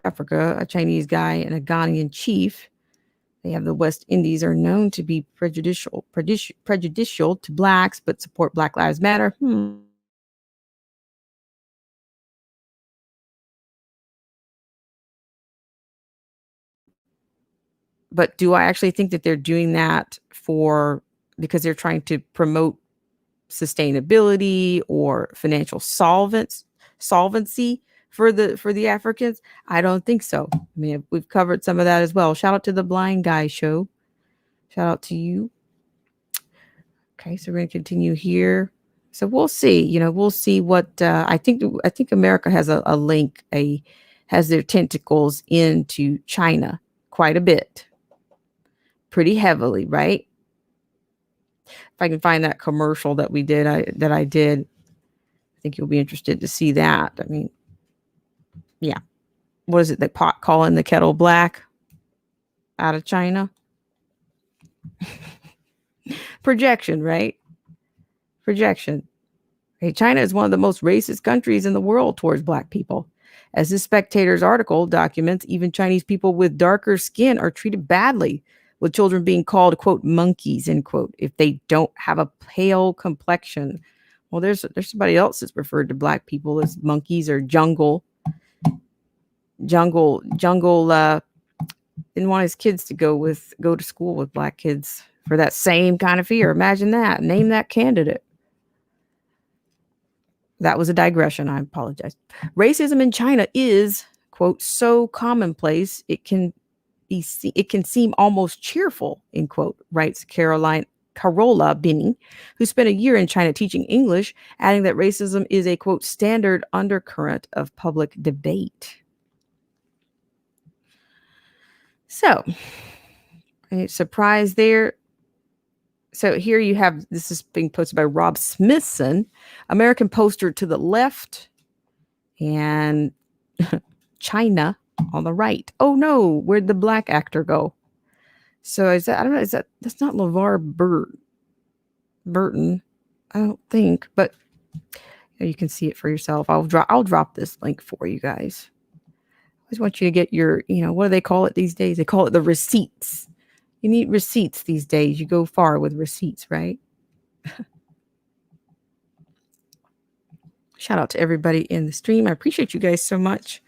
Africa, a Chinese guy and a Ghanaian chief. They have the West Indies are known to be prejudicial to blacks, but support Black Lives Matter. But do I actually think that they're doing that because they're trying to promote sustainability or financial solvency for the Africans? I don't think so. I mean, we've covered some of that as well. Shout out to the Blind Guy Show. Shout out to you. Okay, so we're going to continue here. So we'll see. We'll see what I think America has a link, has their tentacles into China quite a bit, pretty heavily, right? If I can find that commercial that I did, I think you'll be interested to see that. I mean, yeah. What is it? The pot calling the kettle black out of China? Projection, right? Projection. Hey, China is one of the most racist countries in the world towards black people. As this Spectator's article documents, even Chinese people with darker skin are treated badly, with children being called, quote, monkeys, end quote, if they don't have a pale complexion. Well, there's somebody else that's referred to black people as monkeys or jungle. Jungle didn't want his kids to go to school with black kids for that same kind of fear. Imagine that. Name that candidate. That was a digression. I apologize. Racism in China is, quote, so commonplace it can seem almost cheerful, end quote, writes Carola Binney, who spent a year in China teaching English, adding that racism is a, quote, standard undercurrent of public debate. So, a surprise there. So here you have, this is being posted by Rob Smithson, American poster to the left and China on the right. Oh no, where'd the black actor go? So is that, I don't know, that's not LeVar Burton, I don't think, but you can see it for yourself. I'll drop this link for you guys. I just want you to get your, what do they call it these days? They call it the receipts. You need receipts these days. You go far with receipts, right? Shout out to everybody in the stream. I appreciate you guys so much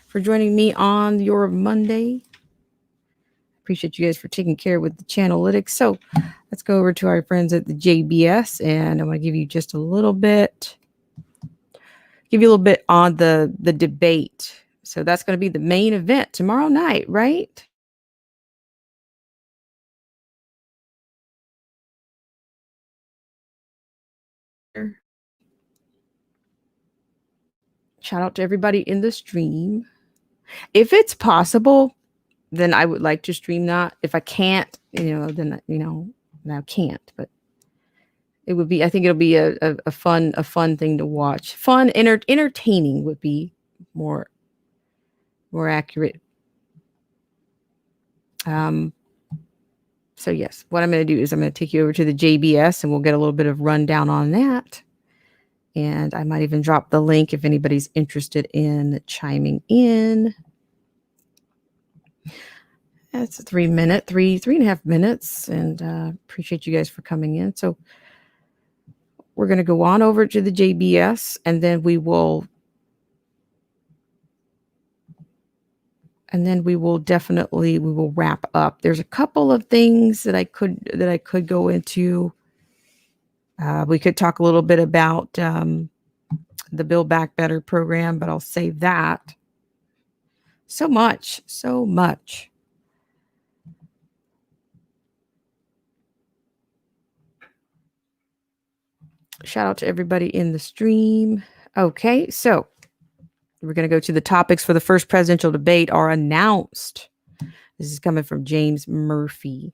for joining me on your Monday. Appreciate you guys for taking care with the Channelytics. So let's go over to our friends at the JBS, and I want to give you just a little bit, on the debate. So that's going to be the main event tomorrow night, right? Shout out to everybody in the stream. If it's possible, then I would like to stream that. If I can't, then I can't. But it would be, I think it'll be a fun thing to watch. Fun, entertaining would be more accurate. So yes, what I'm going to do is I'm going to take you over to the JBS and we'll get a little bit of rundown on that. And I might even drop the link if anybody's interested in chiming in. It's a 3 minute, three and a half minutes, and appreciate you guys for coming in. So we're going to go on over to the JBS, and then we will definitely wrap up. There's a couple of things that I could go into. We could talk a little bit about the Build Back Better program, but I'll save that. So much. Shout out to everybody in the stream. Okay, so we're going to go to the topics for the first presidential debate are announced. This is coming from James Murphy.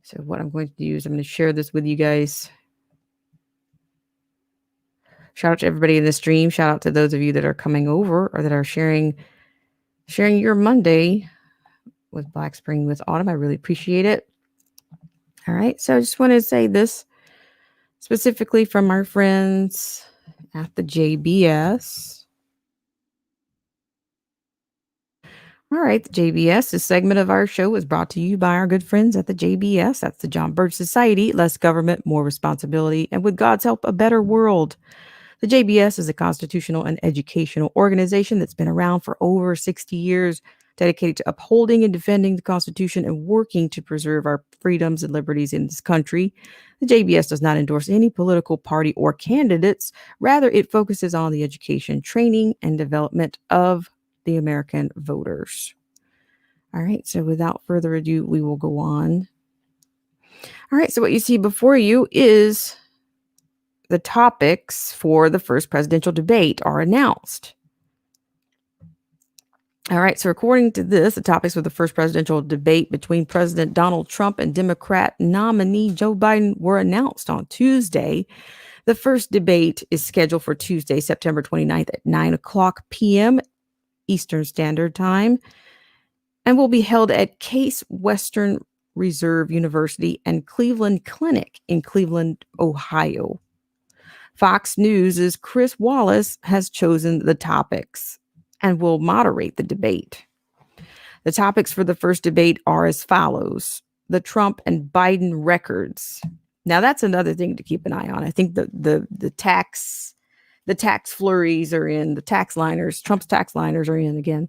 So what I'm going to do is I'm going to share this with you guys. Shout out to everybody in the stream. Shout out to those of you that are coming over or that are sharing your Monday with Black Spring with Autumn. I really appreciate it. All right, so I just want to say this specifically from our friends at the JBS. All right, the JBS, this segment of our show is brought to you by our good friends at the JBS. That's the John Birch Society. Less government, more responsibility, and with God's help, a better world. The JBS is a constitutional and educational organization that's been around for over 60 years, dedicated to upholding and defending the Constitution and working to preserve our freedoms and liberties in this country. The JBS does not endorse any political party or candidates. Rather, it focuses on the education, training, and development of the American voters. All right, so without further ado, we will go on. All right, so what you see before you is the topics for the first presidential debate are announced. All right, so according to this, the topics for the first presidential debate between President Donald Trump and Democrat nominee Joe Biden were announced on Tuesday. The first debate is scheduled for Tuesday, September 29th at 9:00 p.m. Eastern Standard Time and will be held at Case Western Reserve University and Cleveland Clinic in Cleveland, Ohio. Fox News' Chris Wallace has chosen the topics and will moderate the debate. The topics for the first debate are as follows: the Trump and Biden records. Now that's another thing to keep an eye on. I think the tax flurries are in, Trump's tax liners are in again.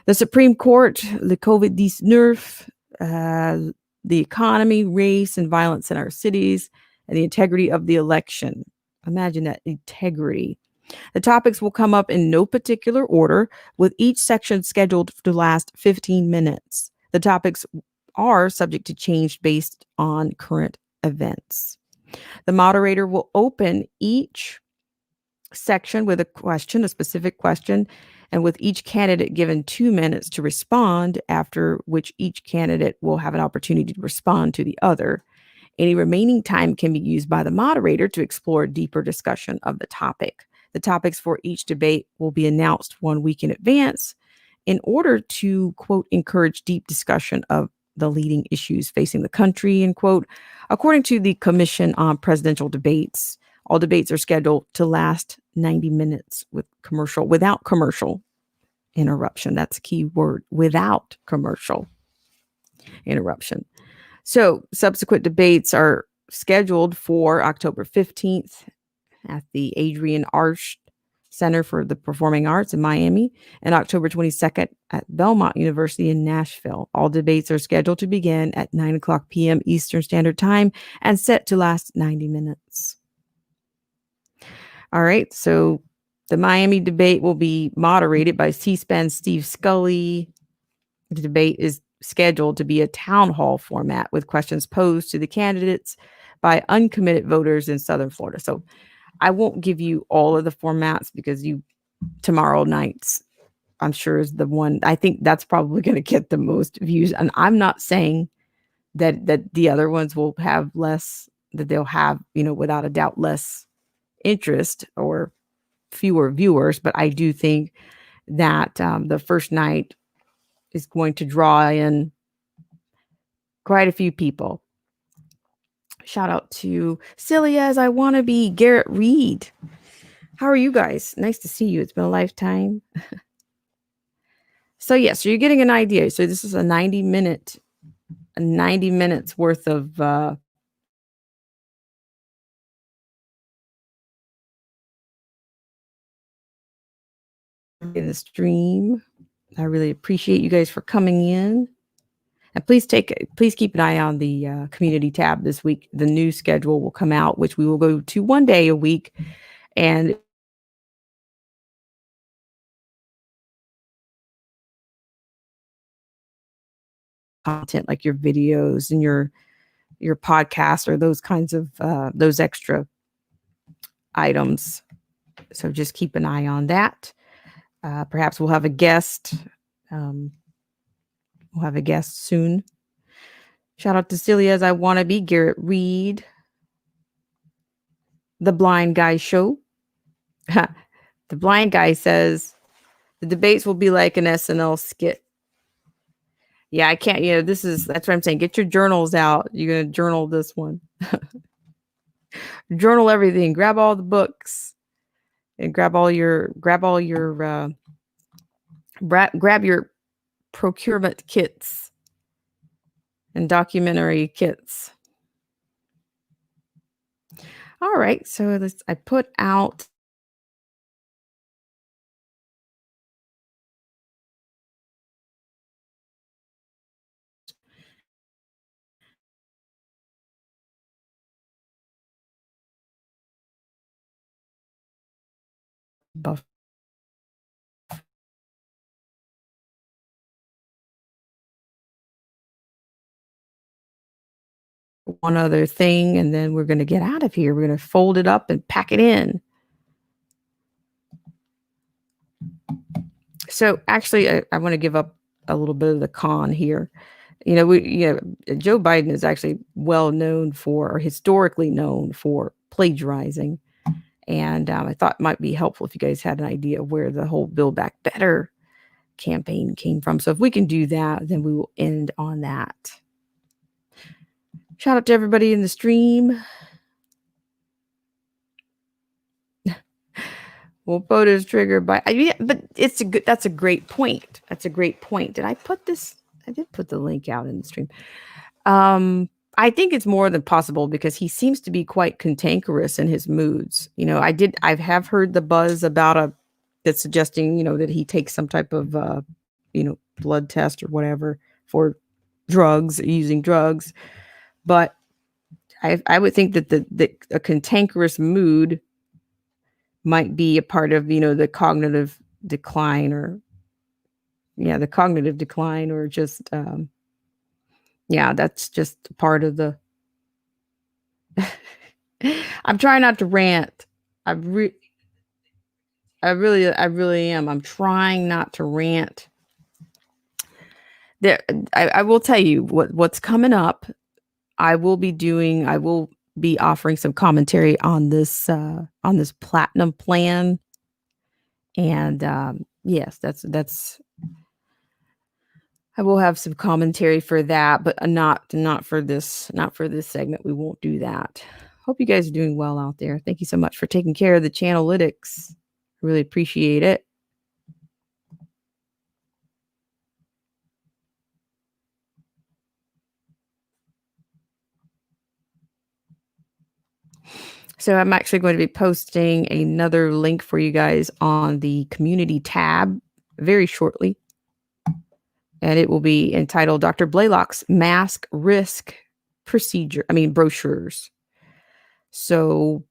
The Supreme Court, the COVID-19, the economy, race, and violence in our cities, and the integrity of the election. Imagine that, integrity. The topics will come up in no particular order, with each section scheduled to last 15 minutes. The topics are subject to change based on current events. The moderator will open each section with a question, a specific question, and with each candidate given 2 minutes to respond, after which each candidate will have an opportunity to respond to the other. Any remaining time can be used by the moderator to explore a deeper discussion of the topic. The topics for each debate will be announced 1 week in advance in order to, quote, encourage deep discussion of the leading issues facing the country, end quote. According to the Commission on Presidential Debates, all debates are scheduled to last 90 minutes without commercial interruption. That's a key word, without commercial interruption. So subsequent debates are scheduled for October 15th at the Adrian Arch Center for the Performing Arts in Miami, and October 22nd at Belmont University in Nashville. All debates are scheduled to begin at 9:00 p.m. Eastern Standard Time and set to last 90 minutes. All right, so the Miami debate will be moderated by C-SPAN Steve Scully. The debate is scheduled to be a town hall format with questions posed to the candidates by uncommitted voters in Southern Florida. So I won't give you all of the formats because tomorrow night's, I'm sure, is the one. I think that's probably going to get the most views. And I'm not saying that the other ones will have less, that they'll have, without a doubt, less interest or fewer viewers. But I do think that the first night is going to draw in quite a few people. Shout out to Silly As I Wanna Be, Garrett Reed. How are you guys? Nice to see you. It's been a lifetime. So you're getting an idea. So this is a 90 minutes worth of in the stream. I really appreciate you guys for coming in. And please keep an eye on the community tab this week. The new schedule will come out, which we will go to 1 day a week. And content like your videos and your podcast or those kinds of those extra items. So just keep an eye on that. Perhaps we'll have a guest. We'll have a guest soon. Shout out to Silly As I Wanna Be, Garrett Reed. The Blind Guy Show. The Blind Guy says the debates will be like an SNL skit. Yeah, I can't, that's what I'm saying. Get your journals out. You're going to journal this one. Journal everything. Grab all the books and grab your procurement kits and documentary kits. All right, so I put out buff. One other thing, and then we're going to get out of here. We're going to fold it up and pack it in. So actually, I want to give up a little bit of the con here. Joe Biden is actually well known for, or historically known for, plagiarizing. And I thought it might be helpful if you guys had an idea of where the whole Build Back Better campaign came from. So if we can do that, then we will end on that. Shout out to everybody in the stream. Well, photos triggered by, but that's a great point. That's a great point. Did I put this? I did put the link out in the stream. I think it's more than possible because he seems to be quite cantankerous in his moods. I have heard the buzz about that's suggesting, that he takes some type of, blood test or whatever for using drugs. But I would think that a cantankerous mood might be a part of, the cognitive decline or just, that's just part of the, I'm trying not to rant. I really am. I'm trying not to rant. There, I will tell you what's coming up. I will be offering some commentary on this platinum plan. And yes, that's I will have some commentary for that, but not for this segment. We won't do that. Hope you guys are doing well out there. Thank you so much for taking care of the Channelytics. Really appreciate it. So I'm actually going to be posting another link for you guys on the community tab very shortly. And it will be entitled Dr. Blaylock's Mask Risk Brochures. So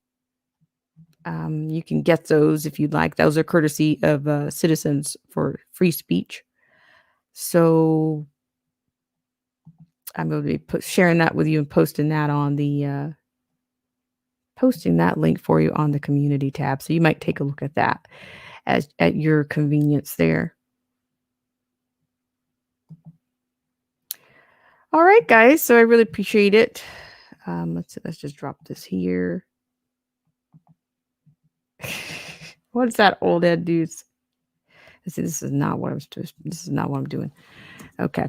you can get those if you'd like. Those are courtesy of Citizens for Free Speech. So I'm going to be sharing that with you and posting that on the posting that link for you on the community tab. So you might take a look at that at your convenience there. All right, guys. So I really appreciate it. Let's just drop this here. What's that old Ed dudes? This is not what I'm doing. Okay.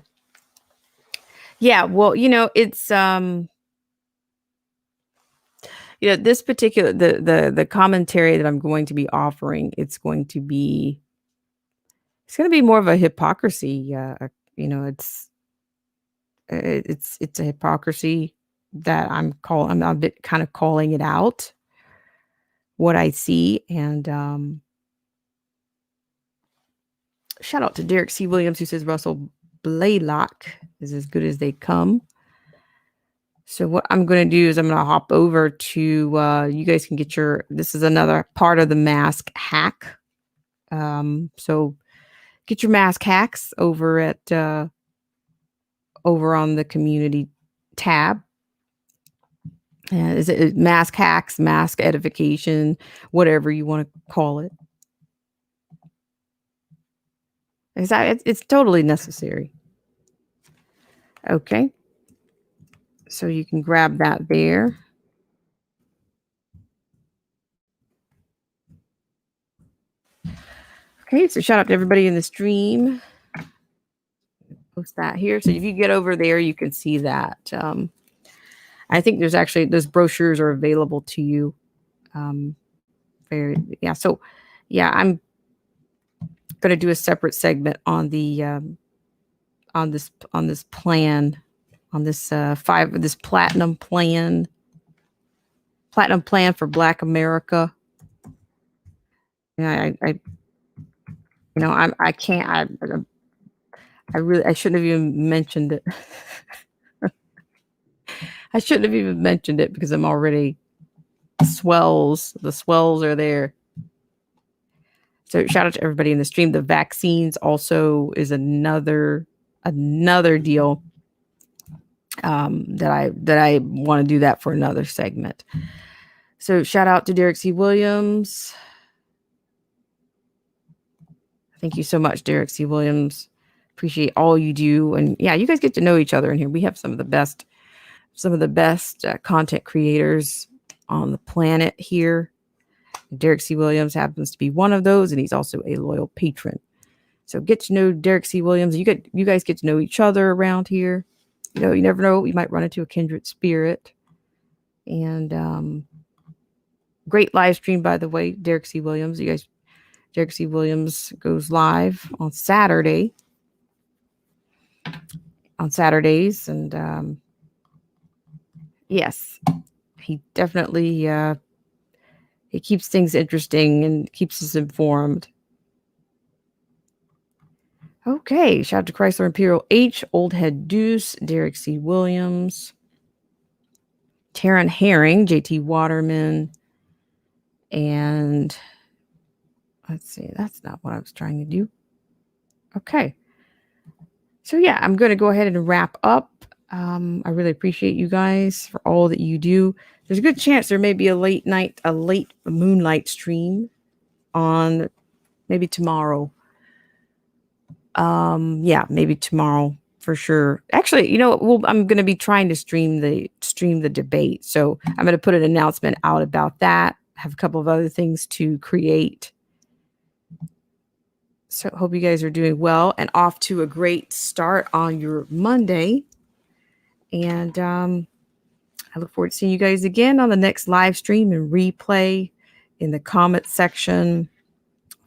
Yeah, well, it's this particular the commentary that I'm going to be offering, it's going to be more of a hypocrisy. It's a hypocrisy that I'm a bit kind of calling it out, what I see. And shout out to Derek C. Williams, who says Russell Blaylock is as good as they come. So what I'm going to do is I'm going to hop over to, you guys can get this is another part of the mask hack. So get your mask hacks over on the community tab. Is it mask hacks, mask edification, whatever you want to call it. It's totally necessary. Okay. So you can grab that there. Okay, so shout out to everybody in the stream. Post that here. So if you get over there, you can see that. I think there's actually, those brochures are available to you. So yeah, I'm going to do a separate segment on the on this plan, on this this platinum plan for Black America. I shouldn't have even mentioned it. I shouldn't have even mentioned it because I'm already swells. The swells are there. So shout out to everybody in the stream. The vaccines also is another deal that I want to do that for another segment. So shout out to Derek C. Williams. Thank you so much, Derek C. Williams. Appreciate all you do. And yeah, you guys get to know each other in here. We have some of the best content creators on the planet here. Derek C. Williams happens to be one of those, and he's also a loyal patron. So get to know Derek C. Williams. You guys get to know each other around here. You never know, you might run into a kindred spirit. And great live stream, by the way, Derek C. Williams. Derek C. Williams goes live on Saturdays, and yes, he definitely he keeps things interesting and keeps us informed. Okay, shout out to Chrysler Imperial H, Old Head Deuce, Derek C. Williams, Taryn Herring, JT Waterman, and let's see, that's not what I was trying to do. Okay. So yeah, I'm going to go ahead and wrap up. I really appreciate you guys for all that you do. There's a good chance there may be a late moonlight stream on maybe tomorrow. Yeah, maybe tomorrow for sure. Actually, I'm going to be trying to stream the debate. So I'm going to put an announcement out about that. Have a couple of other things to create. So hope you guys are doing well and off to a great start on your Monday. And I look forward to seeing you guys again on the next live stream and replay in the comment section,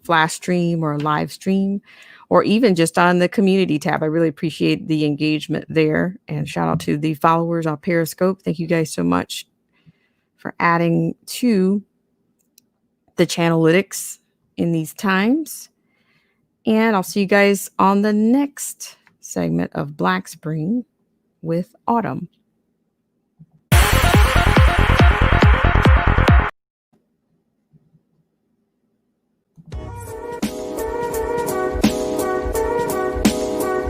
flash stream or live stream, or even just on the community tab. I really appreciate the engagement there. And shout out to the followers on Periscope. Thank you guys so much for adding to the Channelytics in these times. And I'll see you guys on the next segment of Black Spring with Autumn.